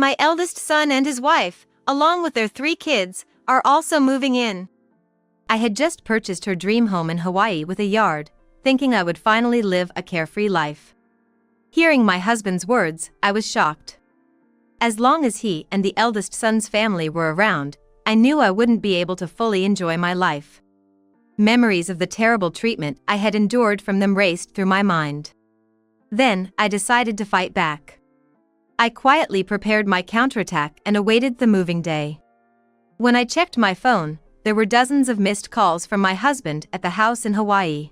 My eldest son and his wife, along with their 3 kids, are also moving in. I had just purchased her dream home in Hawaii with a yard, thinking I would finally live a carefree life. Hearing my husband's words, I was shocked. As long as he and the eldest son's family were around, I knew I wouldn't be able to fully enjoy my life. Memories of the terrible treatment I had endured from them raced through my mind. Then, I decided to fight back. I quietly prepared my counterattack and awaited the moving day. When I checked my phone, there were dozens of missed calls from my husband at the house in Hawaii.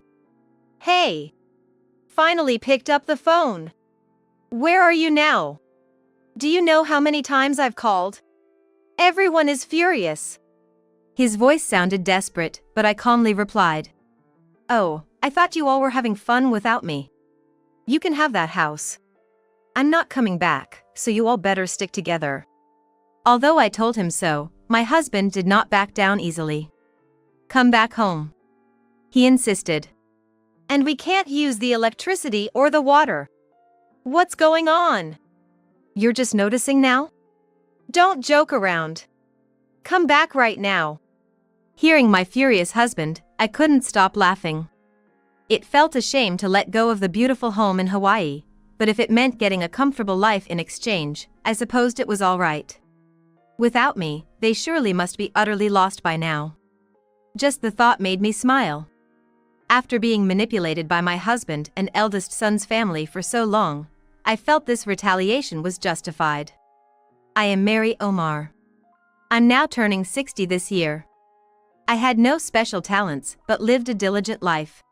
"Hey! Finally picked up the phone! Where are you now? Do you know how many times I've called? Everyone is furious." His voice sounded desperate, but I calmly replied, "Oh, I thought you all were having fun without me. You can have that house. I'm not coming back, so you all better stick together." Although I told him so, my husband did not back down easily. "Come back home," he insisted. "And we can't use the electricity or the water. What's going on? You're just noticing now? Don't joke around. Come back right now." Hearing my furious husband, I couldn't stop laughing. It felt a shame to let go of the beautiful home in Hawaii, but if it meant getting a comfortable life in exchange, I supposed it was all right. Without me, they surely must be utterly lost by now. Just the thought made me smile. After being manipulated by my husband and eldest son's family for so long, I felt this retaliation was justified. I am Mary Omar. I'm now turning 60 this year. I had no special talents but lived a diligent life.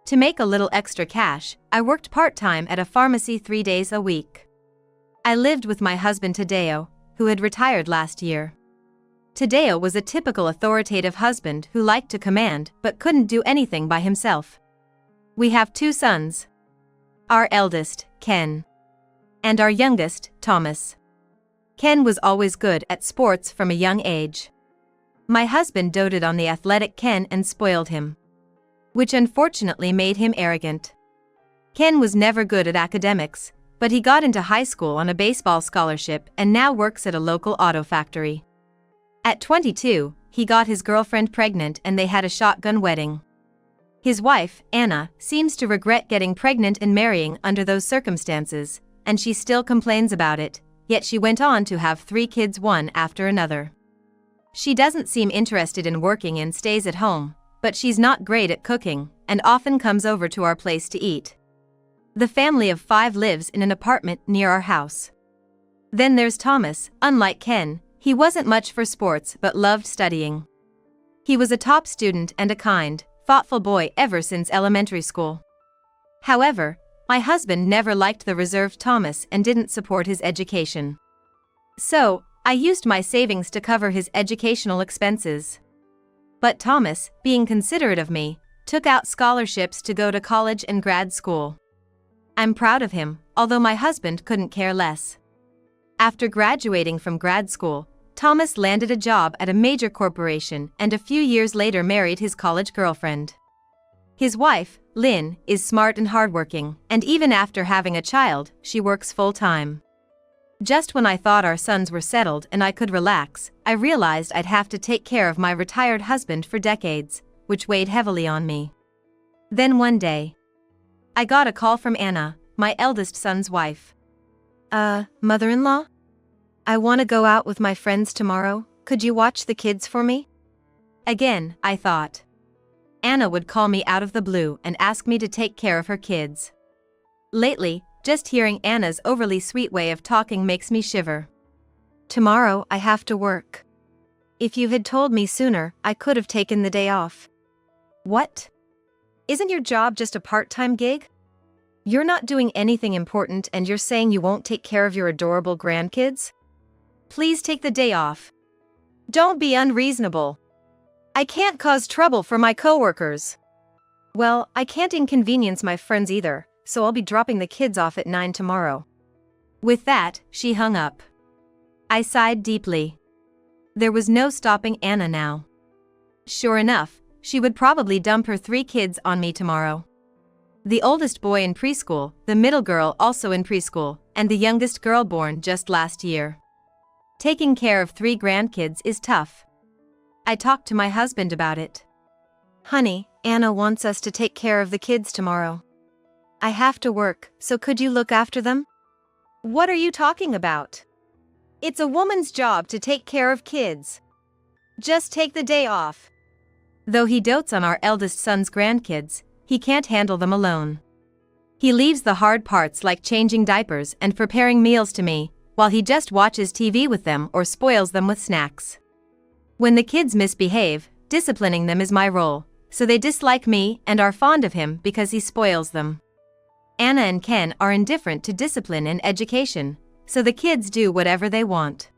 To make a little extra cash, I worked part-time at a pharmacy 3 days a week. I lived with my husband Tadeo, who had retired last year. Tadeo was a typical authoritative husband who liked to command but couldn't do anything by himself. We have 2 sons. Our eldest, Ken. And our youngest, Thomas. Ken was always good at sports from a young age. My husband doted on the athletic Ken and spoiled him, which unfortunately made him arrogant. Ken was never good at academics, but he got into high school on a baseball scholarship and now works at a local auto factory. At 22, he got his girlfriend pregnant and they had a shotgun wedding. His wife, Anna, seems to regret getting pregnant and marrying under those circumstances, and she still complains about it, yet she went on to have 3 kids one after another. She doesn't seem interested in working and stays at home, but she's not great at cooking, and often comes over to our place to eat. The family of 5 lives in an apartment near our house. Then there's Thomas. Unlike Ken, he wasn't much for sports but loved studying. He was a top student and a kind, thoughtful boy ever since elementary school. However, my husband never liked the reserved Thomas and didn't support his education. So, I used my savings to cover his educational expenses. But Thomas, being considerate of me, took out scholarships to go to college and grad school. I'm proud of him, although my husband couldn't care less. After graduating from grad school, Thomas landed a job at a major corporation and a few years later married his college girlfriend. His wife, Lynn, is smart and hardworking, and even after having a child, she works full-time. Just when I thought our sons were settled and I could relax, I realized I'd have to take care of my retired husband for decades, which weighed heavily on me. Then one day, I got a call from Anna, my eldest son's wife. Mother-in-law? I want to go out with my friends tomorrow, could you watch the kids for me? Again, I thought. Anna would call me out of the blue and ask me to take care of her kids. Lately, just hearing Anna's overly sweet way of talking makes me shiver. Tomorrow I have to work. If you had told me sooner, I could have taken the day off. What? Isn't your job just a part-time gig? You're not doing anything important and you're saying you won't take care of your adorable grandkids? Please take the day off. Don't be unreasonable. I can't cause trouble for my coworkers. Well, I can't inconvenience my friends either, so I'll be dropping the kids off at 9 tomorrow. With that, she hung up. I sighed deeply. There was no stopping Anna now. Sure enough, she would probably dump her 3 kids on me tomorrow. The oldest boy in preschool, the middle girl also in preschool, and the youngest girl born just last year. Taking care of 3 grandkids is tough. I talked to my husband about it. Honey, Anna wants us to take care of the kids tomorrow. I have to work, so could you look after them? What are you talking about? It's a woman's job to take care of kids. Just take the day off. Though he dotes on our eldest son's grandkids, he can't handle them alone. He leaves the hard parts like changing diapers and preparing meals to me, while he just watches TV with them or spoils them with snacks. When the kids misbehave, disciplining them is my role, so they dislike me and are fond of him because he spoils them. Anna and Ken are indifferent to discipline and education, so the kids do whatever they want.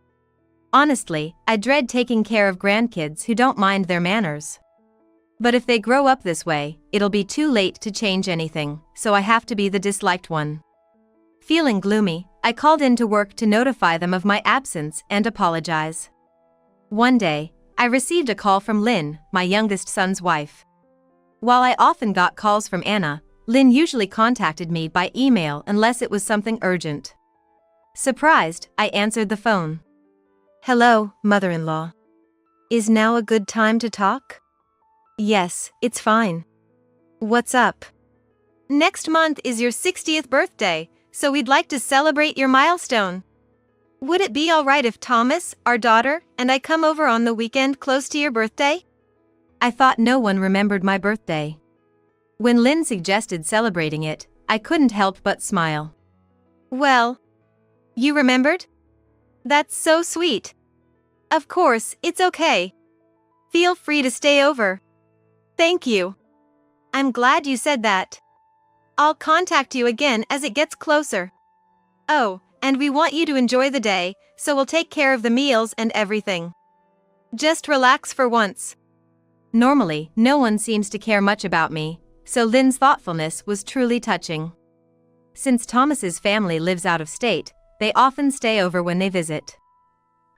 Honestly, I dread taking care of grandkids who don't mind their manners. But if they grow up this way, it'll be too late to change anything, so I have to be the disliked one. Feeling gloomy, I called in to work to notify them of my absence and apologize. One day, I received a call from Lynn, my youngest son's wife. While I often got calls from Anna, Lynn usually contacted me by email unless it was something urgent. Surprised, I answered the phone. Hello, mother-in-law. Is now a good time to talk? Yes, it's fine. What's up? Next month is your 60th birthday, so we'd like to celebrate your milestone. Would it be alright if Thomas, our daughter, and I come over on the weekend close to your birthday? I thought no one remembered my birthday. When Lynn suggested celebrating it, I couldn't help but smile. Well, you remembered? That's so sweet. Of course, it's okay. Feel free to stay over. Thank you. I'm glad you said that. I'll contact you again as it gets closer. Oh, and we want you to enjoy the day, so we'll take care of the meals and everything. Just relax for once. Normally, no one seems to care much about me, so Lynn's thoughtfulness was truly touching. Since Thomas's family lives out of state, they often stay over when they visit.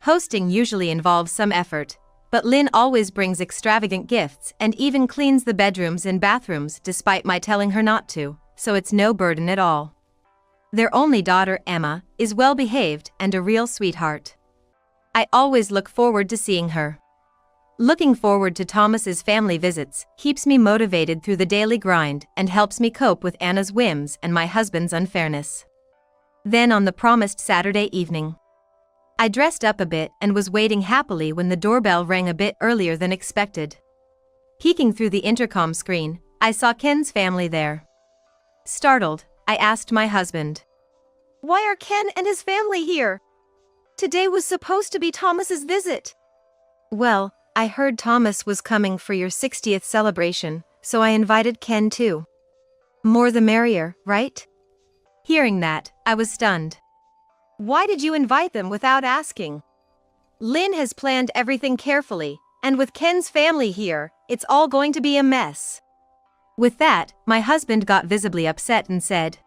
Hosting usually involves some effort, but Lynn always brings extravagant gifts and even cleans the bedrooms and bathrooms despite my telling her not to, so it's no burden at all. Their only daughter, Emma, is well behaved and a real sweetheart. I always look forward to seeing her. Looking forward to Thomas's family visits keeps me motivated through the daily grind and helps me cope with Anna's whims and my husband's unfairness. Then on the promised Saturday evening, I dressed up a bit and was waiting happily when the doorbell rang a bit earlier than expected. Peeking through the intercom screen, I saw Ken's family there. Startled, I asked my husband, "Why are Ken and his family here? Today was supposed to be Thomas's visit." "Well, I heard Thomas was coming for your 60th celebration, so I invited Ken too. More the merrier, right?" Hearing that, I was stunned. Why did you invite them without asking? Lynn has planned everything carefully, and with Ken's family here, it's all going to be a mess. With that, my husband got visibly upset and said,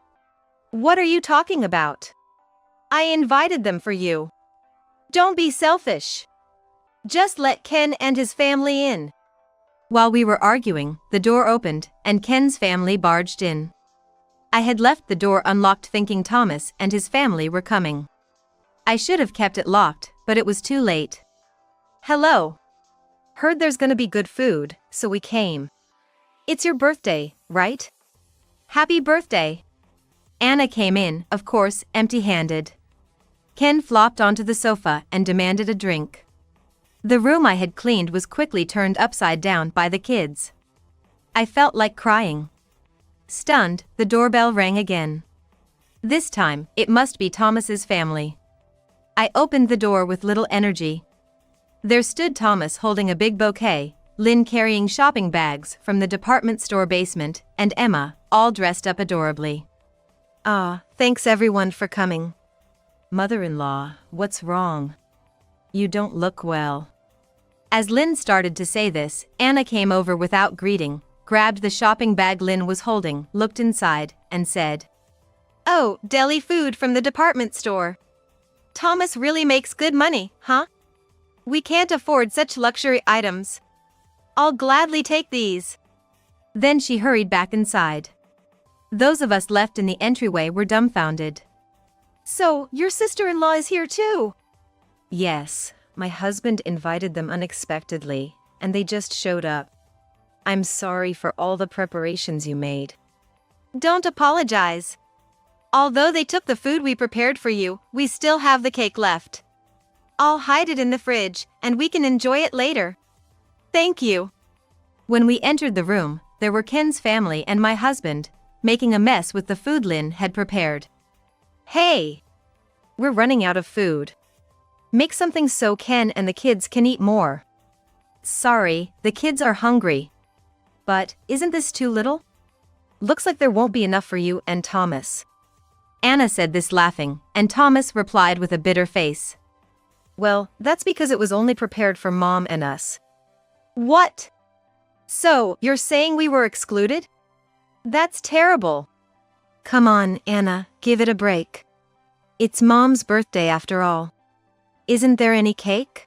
"What are you talking about? I invited them for you. Don't be selfish. Just let Ken and his family in." While we were arguing, the door opened, and Ken's family barged in. I had left the door unlocked thinking Thomas and his family were coming. I should have kept it locked, but it was too late. "Hello. Heard there's gonna be good food, so we came. It's your birthday, right? Happy birthday." Anna came in, of course, empty-handed. Ken flopped onto the sofa and demanded a drink. The room I had cleaned was quickly turned upside down by the kids. I felt like crying. Stunned, the doorbell rang again. This time, it must be Thomas's family. I opened the door with little energy. There stood Thomas holding a big bouquet, Lynn carrying shopping bags from the department store basement, and Emma, all dressed up adorably. "Ah, thanks everyone for coming." "Mother-in-law, what's wrong? You don't look well." As Lynn started to say this, Anna came over without greeting, grabbed the shopping bag Lynn was holding, looked inside, and said, "Oh, deli food from the department store. Thomas really makes good money, huh? We can't afford such luxury items. I'll gladly take these." Then she hurried back inside. Those of us left in the entryway were dumbfounded. "So, your sister-in-law is here too? Yes, my husband invited them unexpectedly, and they just showed up. I'm sorry for all the preparations you made. Don't apologize. Although they took the food we prepared for you, we still have the cake left. I'll hide it in the fridge, and we can enjoy it later. Thank you. When we entered the room, there were Ken's family and my husband, making a mess with the food Lynn had prepared. Hey! We're running out of food. Make something so Ken and the kids can eat more. Sorry, the kids are hungry. But, isn't this too little? Looks like there won't be enough for you and Thomas. Anna said this laughing, and Thomas replied with a bitter face. Well, that's because it was only prepared for Mom and us. What? So, you're saying we were excluded? That's terrible. Come on, Anna, give it a break. It's Mom's birthday after all. Isn't there any cake?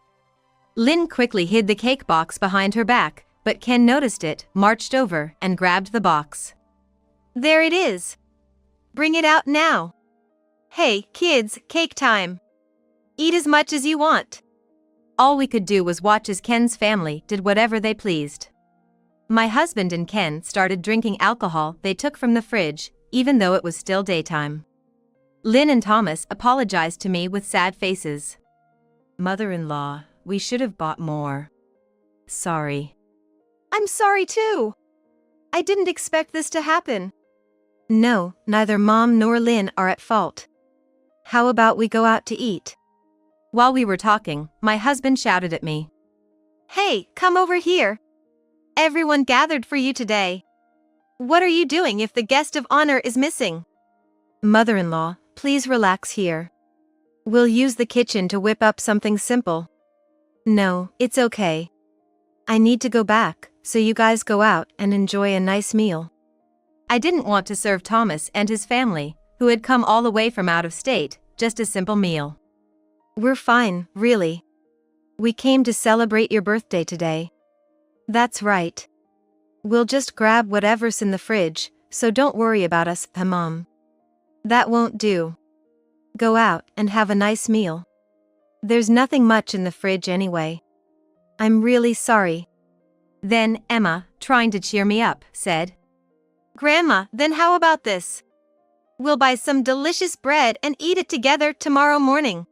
Lynn quickly hid the cake box behind her back, but Ken noticed it, marched over, and grabbed the box. There it is. Bring it out now. Hey, kids, cake time. Eat as much as you want. All we could do was watch as Ken's family did whatever they pleased. My husband and Ken started drinking alcohol they took from the fridge, even though it was still daytime. Lynn and Thomas apologized to me with sad faces. Mother-in-law, we should have bought more. Sorry. I'm sorry too. I didn't expect this to happen. No, neither Mom nor Lynn are at fault. How about we go out to eat? While we were talking, my husband shouted at me. Hey, come over here. Everyone gathered for you today. What are you doing if the guest of honor is missing? Mother-in-law, please relax here. We'll use the kitchen to whip up something simple. No, it's okay. I need to go back, so you guys go out and enjoy a nice meal. I didn't want to serve Thomas and his family, who had come all the way from out of state, just a simple meal. We're fine, really. We came to celebrate your birthday today. That's right. We'll just grab whatever's in the fridge, so don't worry about us, Mom. That won't do. Go out and have a nice meal. There's nothing much in the fridge anyway. I'm really sorry. Then Emma, trying to cheer me up, said, Grandma, then how about this? We'll buy some delicious bread and eat it together tomorrow morning.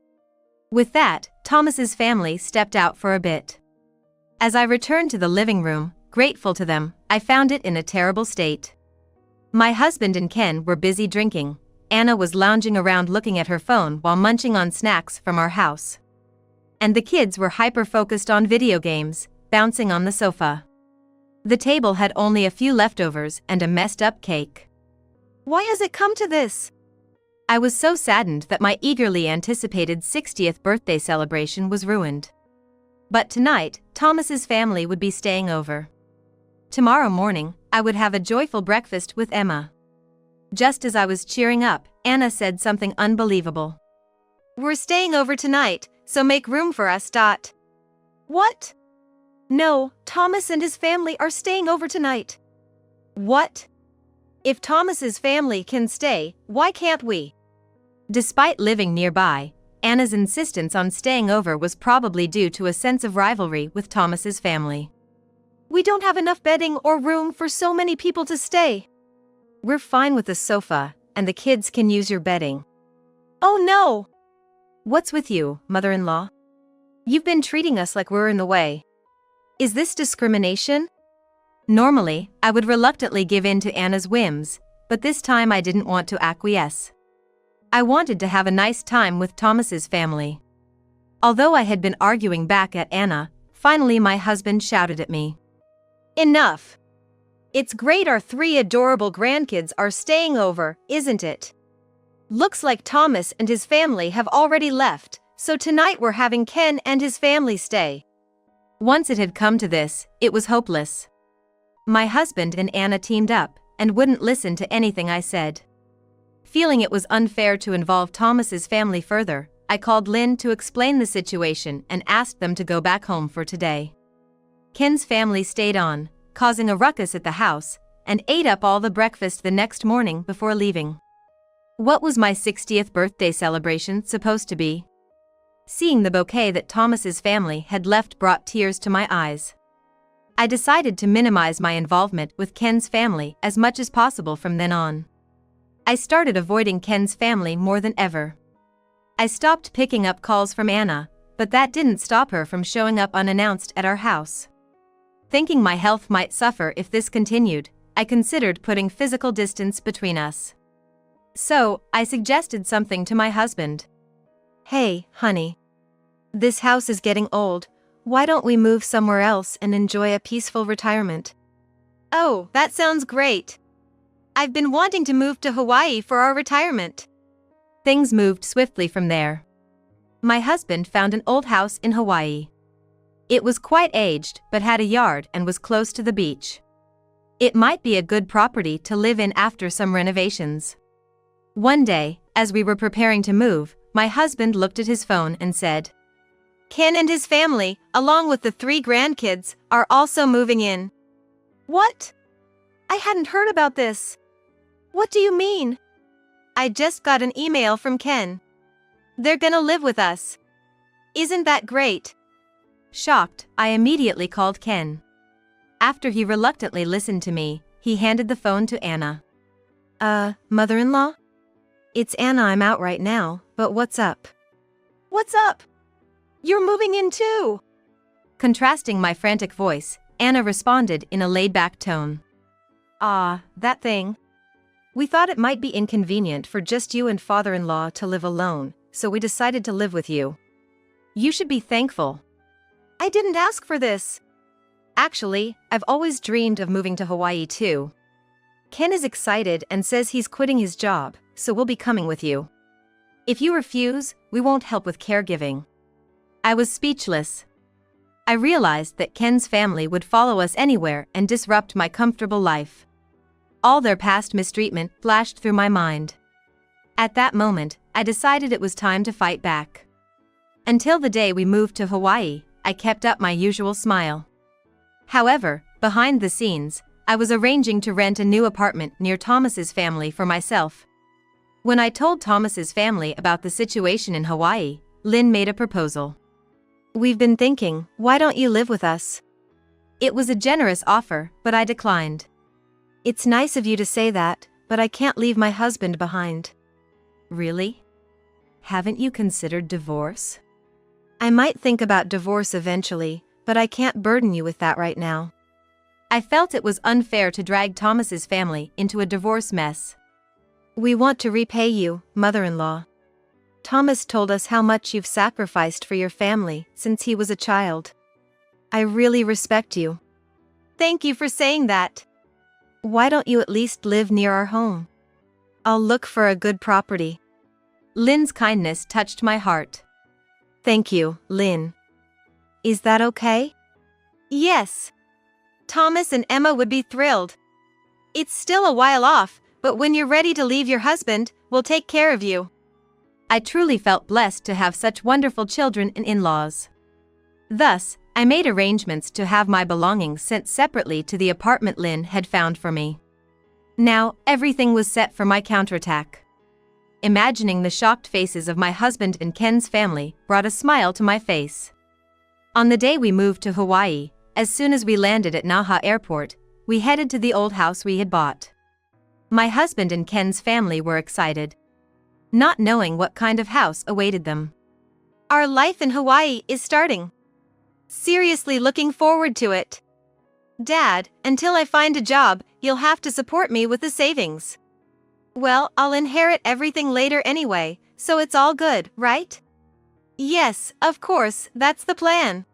With that, Thomas's family stepped out for a bit. As I returned to the living room, grateful to them, I found it in a terrible state. My husband and Ken were busy drinking. Anna was lounging around looking at her phone while munching on snacks from our house. And the kids were hyper-focused on video games, bouncing on the sofa. The table had only a few leftovers and a messed-up cake. Why has it come to this? I was so saddened that my eagerly anticipated 60th birthday celebration was ruined. But tonight, Thomas's family would be staying over. Tomorrow morning, I would have a joyful breakfast with Emma. Just as I was cheering up, Anna said something unbelievable. We're staying over tonight, so make room for us. What? No, Thomas and his family are staying over tonight. What? If Thomas's family can stay, why can't we? Despite living nearby, Anna's insistence on staying over was probably due to a sense of rivalry with Thomas's family. We don't have enough bedding or room for so many people to stay. We're fine with the sofa, and the kids can use your bedding. Oh no! What's with you, mother-in-law? You've been treating us like we're in the way. Is this discrimination? Normally, I would reluctantly give in to Anna's whims, but this time I didn't want to acquiesce. I wanted to have a nice time with Thomas's family. Although I had been arguing back at Anna, finally my husband shouted at me. Enough! It's great our 3 adorable grandkids are staying over, isn't it? Looks like Thomas and his family have already left, so tonight we're having Ken and his family stay. Once it had come to this, it was hopeless. My husband and Anna teamed up, and wouldn't listen to anything I said. Feeling it was unfair to involve Thomas's family further, I called Lynn to explain the situation and asked them to go back home for today. Ken's family stayed on, causing a ruckus at the house, and ate up all the breakfast the next morning before leaving. What was my 60th birthday celebration supposed to be? Seeing the bouquet that Thomas's family had left brought tears to my eyes. I decided to minimize my involvement with Ken's family as much as possible from then on. I started avoiding Ken's family more than ever. I stopped picking up calls from Anna, but that didn't stop her from showing up unannounced at our house. Thinking my health might suffer if this continued, I considered putting physical distance between us. So, I suggested something to my husband. "Hey, honey. This house is getting old. Why don't we move somewhere else and enjoy a peaceful retirement?" "Oh, that sounds great. I've been wanting to move to Hawaii for our retirement." Things moved swiftly from there. My husband found an old house in Hawaii. It was quite aged but had a yard and was close to the beach. It might be a good property to live in after some renovations. One day, as we were preparing to move, my husband looked at his phone and said, "Ken and his family, along with the 3 grandkids, are also moving in." "What? I hadn't heard about this. What do you mean?" "I just got an email from Ken. They're gonna live with us. Isn't that great?" Shocked, I immediately called Ken. After he reluctantly listened to me, he handed the phone to Anna. Mother-in-law? It's Anna. I'm out right now, but what's up?" "What's up? You're moving in too." Contrasting my frantic voice, Anna responded in a laid-back tone. That thing. We thought it might be inconvenient for just you and father-in-law to live alone, so we decided to live with you. You should be thankful." "I didn't ask for this." "Actually, I've always dreamed of moving to Hawaii too. Ken is excited and says he's quitting his job, so we'll be coming with you. If you refuse, we won't help with caregiving." I was speechless. I realized that Ken's family would follow us anywhere and disrupt my comfortable life. All their past mistreatment flashed through my mind. At that moment, I decided it was time to fight back. Until the day we moved to Hawaii, I kept up my usual smile. However, behind the scenes, I was arranging to rent a new apartment near Thomas's family for myself. When I told Thomas's family about the situation in Hawaii, Lynn made a proposal. "We've been thinking, why don't you live with us?" It was a generous offer, but I declined. "It's nice of you to say that, but I can't leave my husband behind." "Really? Haven't you considered divorce?" "I might think about divorce eventually, but I can't burden you with that right now." I felt it was unfair to drag Thomas's family into a divorce mess. "We want to repay you, mother-in-law. Thomas told us how much you've sacrificed for your family since he was a child. I really respect you." "Thank you for saying that." "Why don't you at least live near our home? I'll look for a good property." Lynn's kindness touched my heart. "Thank you, Lynn. Is that okay?" "Yes. Thomas and Emma would be thrilled. It's still a while off, but when you're ready to leave your husband, we'll take care of you." I truly felt blessed to have such wonderful children and in-laws. Thus, I made arrangements to have my belongings sent separately to the apartment Lynn had found for me. Now, everything was set for my counterattack. Imagining the shocked faces of my husband and Ken's family brought a smile to my face. On the day we moved to Hawaii, as soon as we landed at Naha Airport, we headed to the old house we had bought. My husband and Ken's family were excited, not knowing what kind of house awaited them. "Our life in Hawaii is starting. Seriously looking forward to it. Dad, until I find a job, you'll have to support me with the savings." "Well, I'll inherit everything later anyway, so it's all good, right?" "Yes, of course, that's the plan.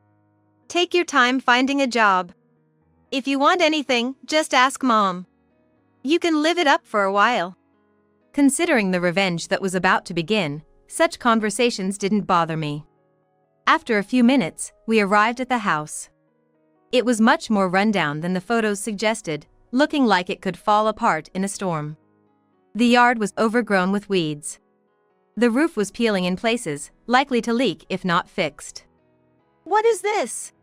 Take your time finding a job. If you want anything, just ask Mom. You can live it up for a while." Considering the revenge that was about to begin, such conversations didn't bother me. After a few minutes, we arrived at the house. It was much more rundown than the photos suggested, looking like it could fall apart in a storm. The yard was overgrown with weeds. The roof was peeling in places, likely to leak if not fixed. "What is this?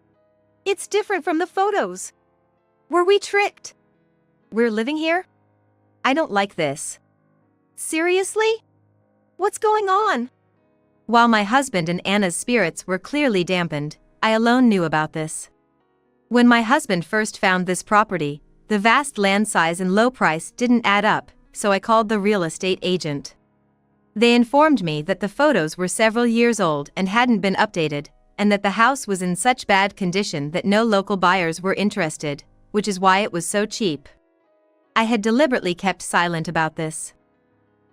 It's different from the photos. Were we tricked?" "We're living here? I don't like this." "Seriously? What's going on?" While my husband and Anna's spirits were clearly dampened, I alone knew about this. When my husband first found this property, the vast land size and low price didn't add up, so I called the real estate agent. They informed me that the photos were several years old and hadn't been updated, and that the house was in such bad condition that no local buyers were interested, which is why it was so cheap. I had deliberately kept silent about this.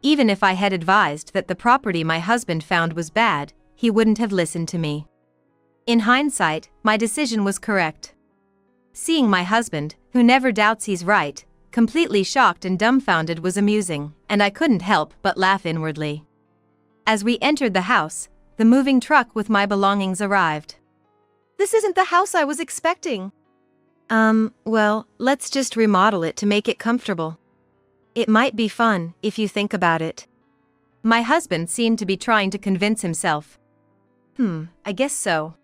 Even if I had advised that the property my husband found was bad, he wouldn't have listened to me. In hindsight, my decision was correct. Seeing my husband, who never doubts he's right, completely shocked and dumbfounded was amusing, and I couldn't help but laugh inwardly. As we entered the house, the moving truck with my belongings arrived. This isn't the house I was expecting. Well, let's just remodel it to make it comfortable. It might be fun, if you think about it. My husband seemed to be trying to convince himself. I guess so.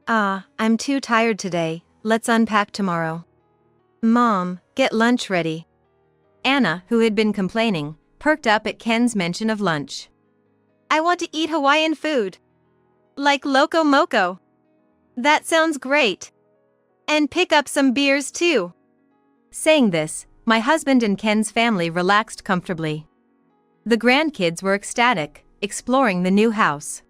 I'm too tired today, let's unpack tomorrow. Mom, get lunch ready. Anna, who had been complaining, perked up at Ken's mention of lunch. I want to eat Hawaiian food. Like Loco Moco. That sounds great. And pick up some beers too. Saying this, my husband and Ken's family relaxed comfortably. The grandkids were ecstatic, exploring the new house.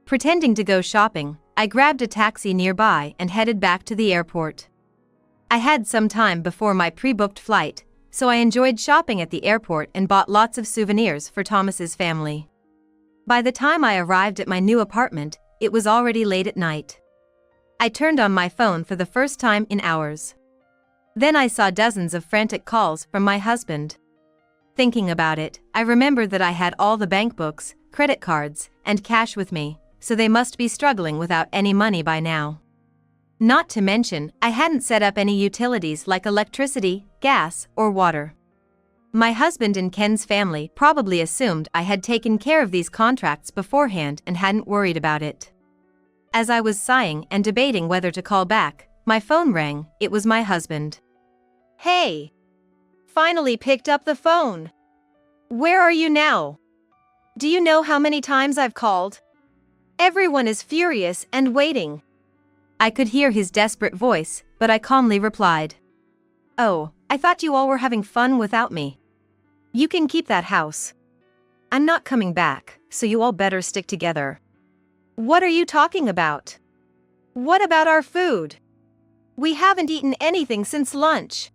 Pretending to go shopping, I grabbed a taxi nearby and headed back to the airport. I had some time before my pre-booked flight, so I enjoyed shopping at the airport and bought lots of souvenirs for Thomas's family. By the time I arrived at my new apartment, it was already late at night. I turned on my phone for the first time in hours. Then I saw dozens of frantic calls from my husband. Thinking about it, I remembered that I had all the bank books, credit cards, and cash with me, so they must be struggling without any money by now. Not to mention, I hadn't set up any utilities like electricity, gas, or water. My husband and Ken's family probably assumed I had taken care of these contracts beforehand and hadn't worried about it. As I was sighing and debating whether to call back, my phone rang. It was my husband. Hey! Finally picked up the phone. Where are you now? Do you know how many times I've called? Everyone is furious and waiting. I could hear his desperate voice, but I calmly replied. Oh, I thought you all were having fun without me. You can keep that house. I'm not coming back, so you all better stick together. What are you talking about? What about our food? We haven't eaten anything since lunch.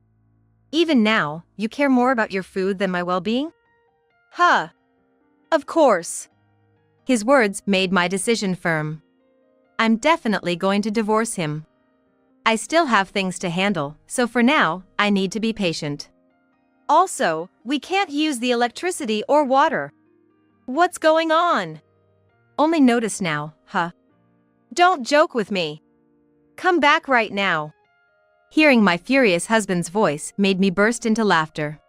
Even now, you care more about your food than my well-being? Huh. Of course. His words made my decision firm. I'm definitely going to divorce him. I still have things to handle, so for now, I need to be patient. Also, we can't use the electricity or water. What's going on? Only notice now, huh? Don't joke with me. Come back right now. Hearing my furious husband's voice made me burst into laughter.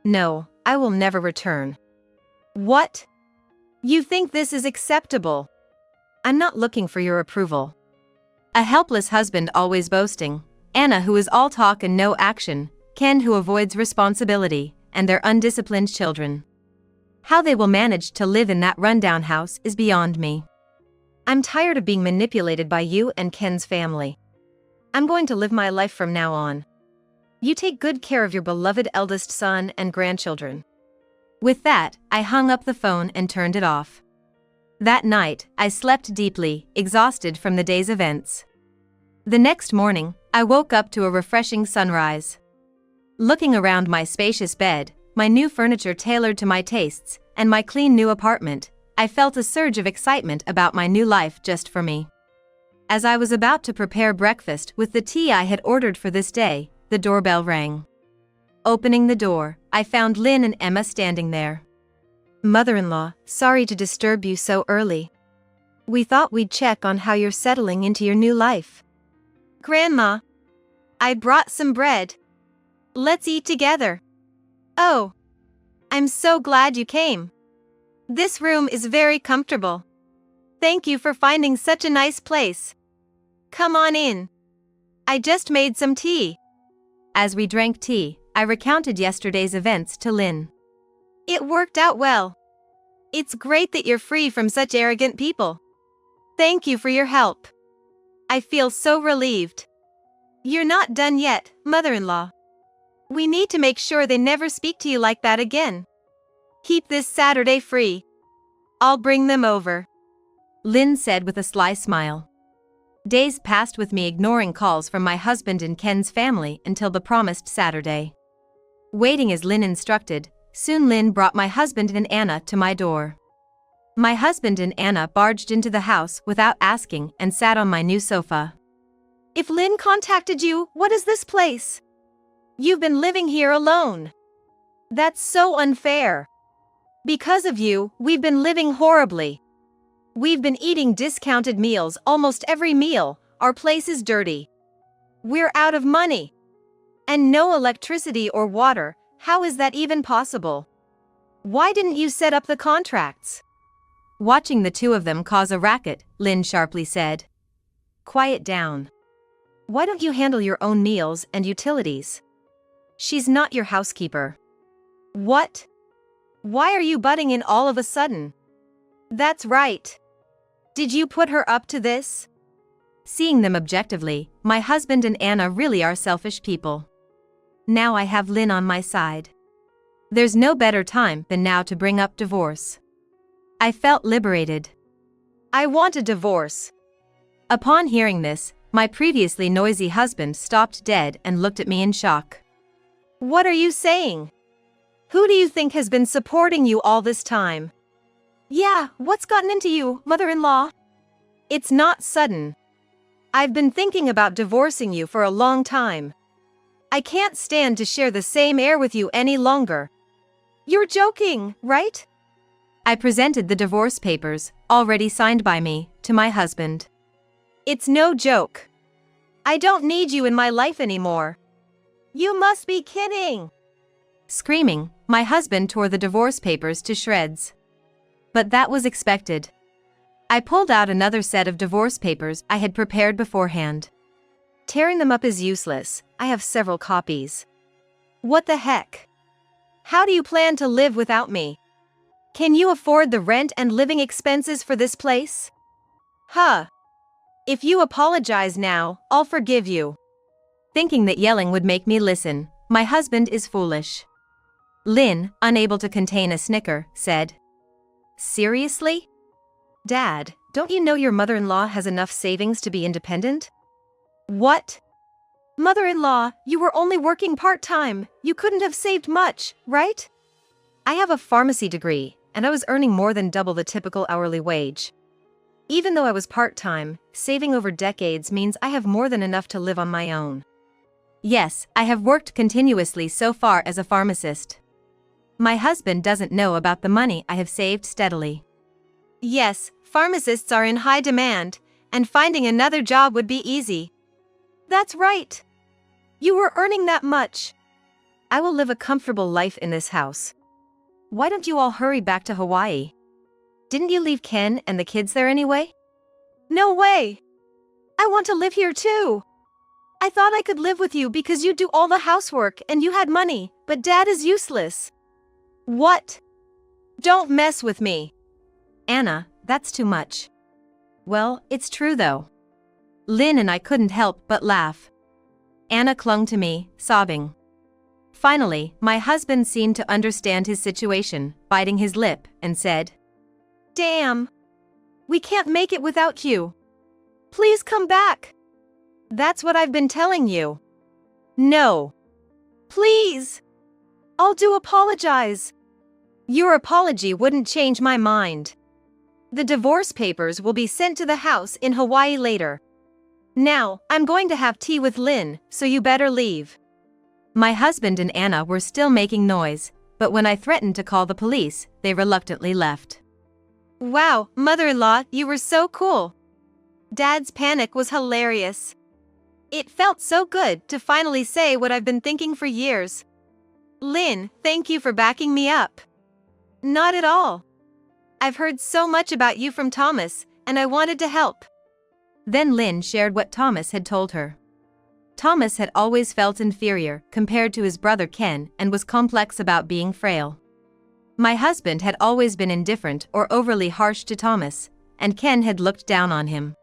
No, I will never return. What? You think this is acceptable? I'm not looking for your approval. A helpless husband always boasting, Anna who is all talk and no action, Ken who avoids responsibility, and their undisciplined children. How they will manage to live in that rundown house is beyond me. I'm tired of being manipulated by you and Ken's family. I'm going to live my life from now on. You take good care of your beloved eldest son and grandchildren. With that, I hung up the phone and turned it off. That night, I slept deeply, exhausted from the day's events. The next morning, I woke up to a refreshing sunrise. Looking around my spacious bed, my new furniture tailored to my tastes, and my clean new apartment, I felt a surge of excitement about my new life just for me. As I was about to prepare breakfast with the tea I had ordered for this day, the doorbell rang. Opening the door, I found Lynn and Emma standing there. Mother-in-law, sorry to disturb you so early. We thought we'd check on how you're settling into your new life. Grandma, I brought some bread. Let's eat together. Oh, I'm so glad you came. This room is very comfortable. Thank you for finding such a nice place. Come on in. I just made some tea. As we drank tea, I recounted yesterday's events to Lynn. It worked out well. It's great that you're free from such arrogant people. Thank you for your help. I feel so relieved. You're not done yet, mother-in-law. We need to make sure they never speak to you like that again. Keep this Saturday free. I'll bring them over," Lynn said with a sly smile. Days passed with me ignoring calls from my husband and Ken's family until the promised Saturday. Waiting as Lynn instructed, soon Lynn brought my husband and Anna to my door. My husband and Anna barged into the house without asking and sat on my new sofa. "If Lynn contacted you, what is this place? You've been living here alone. That's so unfair. Because of you, we've been living horribly. We've been eating discounted meals almost every meal, our place is dirty. We're out of money. And no electricity or water, how is that even possible? Why didn't you set up the contracts?" Watching the two of them cause a racket, Lynn sharply said. "Quiet down. Why don't you handle your own meals and utilities? She's not your housekeeper." "What? Why are you butting in all of a sudden? That's right. Did you put her up to this?" Seeing them objectively, my husband and Anna really are selfish people. Now I have Lynn on my side. There's no better time than now to bring up divorce. I felt liberated. "I want a divorce." Upon hearing this, my previously noisy husband stopped dead and looked at me in shock. "What are you saying? Who do you think has been supporting you all this time?" "Yeah, what's gotten into you, mother-in-law?" "It's not sudden. I've been thinking about divorcing you for a long time. I can't stand to share the same air with you any longer." "You're joking, right?" I presented the divorce papers, already signed by me, to my husband. "It's no joke. I don't need you in my life anymore." "You must be kidding." Screaming, my husband tore the divorce papers to shreds. But that was expected. I pulled out another set of divorce papers I had prepared beforehand. Tearing them up is useless, I have several copies. "What the heck? How do you plan to live without me? Can you afford the rent and living expenses for this place?" "Huh. If you apologize now, I'll forgive you." Thinking that yelling would make me listen, my husband is foolish. Lynn, unable to contain a snicker, said, "Seriously? Dad, don't you know your mother-in-law has enough savings to be independent?" "What? Mother-in-law, you were only working part-time, you couldn't have saved much, right?" "I have a pharmacy degree, and I was earning more than double the typical hourly wage. Even though I was part-time, saving over decades means I have more than enough to live on my own. Yes, I have worked continuously so far as a pharmacist. My husband doesn't know about the money I have saved steadily." "Yes, pharmacists are in high demand, and finding another job would be easy." "That's right. You were earning that much." "I will live a comfortable life in this house. Why don't you all hurry back to Hawaii? Didn't you leave Ken and the kids there anyway?" "No way. I want to live here too. I thought I could live with you because you do all the housework and you had money, but Dad is useless." "What? Don't mess with me." "Anna, that's too much." "Well, it's true though." Lynn and I couldn't help but laugh. Anna clung to me, sobbing. Finally, my husband seemed to understand his situation, biting his lip, and said, "Damn. We can't make it without you. Please come back." "That's what I've been telling you." "No. Please. I'll do apologize." "Your apology wouldn't change my mind. The divorce papers will be sent to the house in Hawaii later. Now, I'm going to have tea with Lynn, so you better leave." My husband and Anna were still making noise, but when I threatened to call the police, they reluctantly left. "Wow, mother-in-law, you were so cool." Dad's panic was hilarious. It felt so good to finally say what I've been thinking for years. "Lynn, thank you for backing me up." "Not at all. I've heard so much about you from Thomas, and I wanted to help." Then Lynn shared what Thomas had told her. Thomas had always felt inferior compared to his brother Ken and was complex about being frail. My husband had always been indifferent or overly harsh to Thomas, and Ken had looked down on him.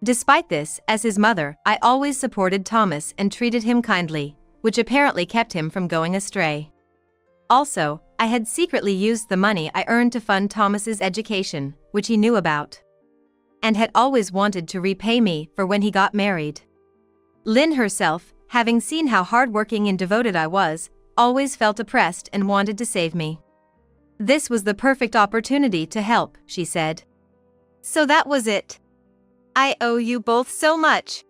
Despite this, as his mother, I always supported Thomas and treated him kindly, which apparently kept him from going astray. Also, I had secretly used the money I earned to fund Thomas's education, which he knew about, and had always wanted to repay me for when he got married. Lynn herself, having seen how hardworking and devoted I was, always felt oppressed and wanted to save me. This was the perfect opportunity to help, she said. So that was it. I owe you both so much.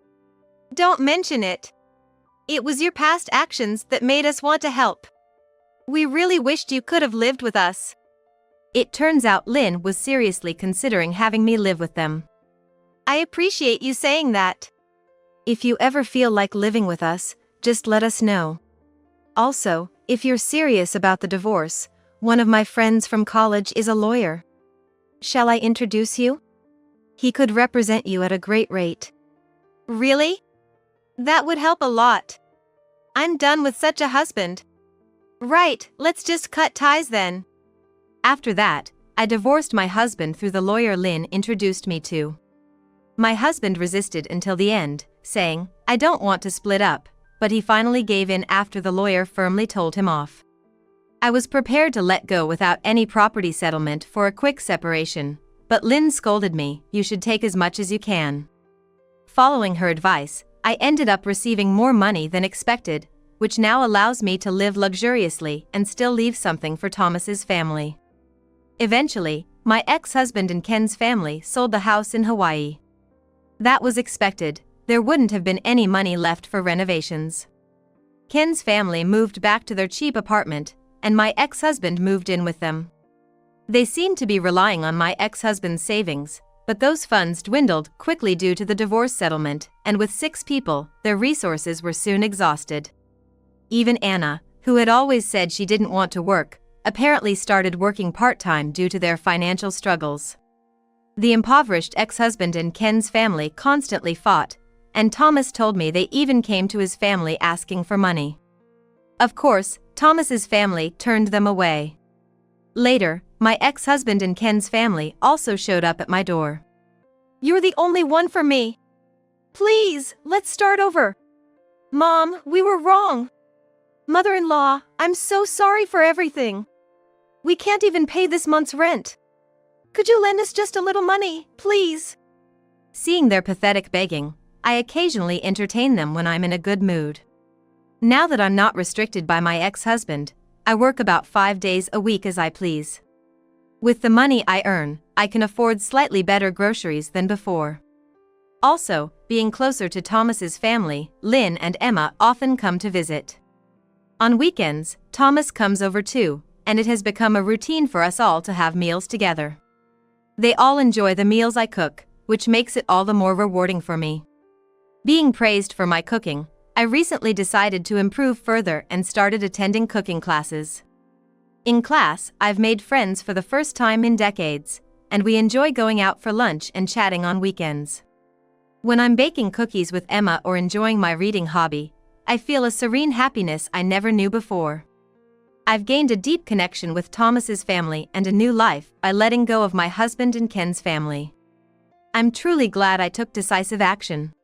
Don't mention it. It was your past actions that made us want to help. We really wished you could have lived with us. It turns out Lynn was seriously considering having me live with them. I appreciate you saying that. If you ever feel like living with us, just let us know. Also, if you're serious about the divorce, one of my friends from college is a lawyer. Shall I introduce you? He could represent you at a great rate. Really? That would help a lot. I'm done with such a husband. Right, let's just cut ties then. After that, I divorced my husband through the lawyer Lynn introduced me to. My husband resisted until the end, saying, "I don't want to split up," but he finally gave in after the lawyer firmly told him off. I was prepared to let go without any property settlement for a quick separation, but Lynn scolded me, "You should take as much as you can." Following her advice, I ended up receiving more money than expected, which now allows me to live luxuriously and still leave something for Thomas's family. Eventually, my ex-husband and Ken's family sold the house in Hawaii. That was expected. There wouldn't have been any money left for renovations. Ken's family moved back to their cheap apartment, and my ex-husband moved in with them. They seemed to be relying on my ex-husband's savings, but those funds dwindled quickly due to the divorce settlement, and with 6 people, their resources were soon exhausted. Even Anna, who had always said she didn't want to work, apparently started working part-time due to their financial struggles. The impoverished ex-husband and Ken's family constantly fought, and Thomas told me they even came to his family asking for money. Of course, Thomas's family turned them away. Later, my ex-husband and Ken's family also showed up at my door. "You're the only one for me. Please, let's start over. Mom, we were wrong. Mother-in-law, I'm so sorry for everything. We can't even pay this month's rent. Could you lend us just a little money, please?" Seeing their pathetic begging, I occasionally entertain them when I'm in a good mood. Now that I'm not restricted by my ex-husband, I work about 5 days a week as I please. With the money I earn, I can afford slightly better groceries than before. Also, being closer to Thomas's family, Lynn and Emma often come to visit. On weekends, Thomas comes over too, and it has become a routine for us all to have meals together. They all enjoy the meals I cook, which makes it all the more rewarding for me. Being praised for my cooking, I recently decided to improve further and started attending cooking classes. In class, I've made friends for the first time in decades, and we enjoy going out for lunch and chatting on weekends. When I'm baking cookies with Emma or enjoying my reading hobby, I feel a serene happiness I never knew before. I've gained a deep connection with Thomas's family and a new life by letting go of my husband and Ken's family. I'm truly glad I took decisive action.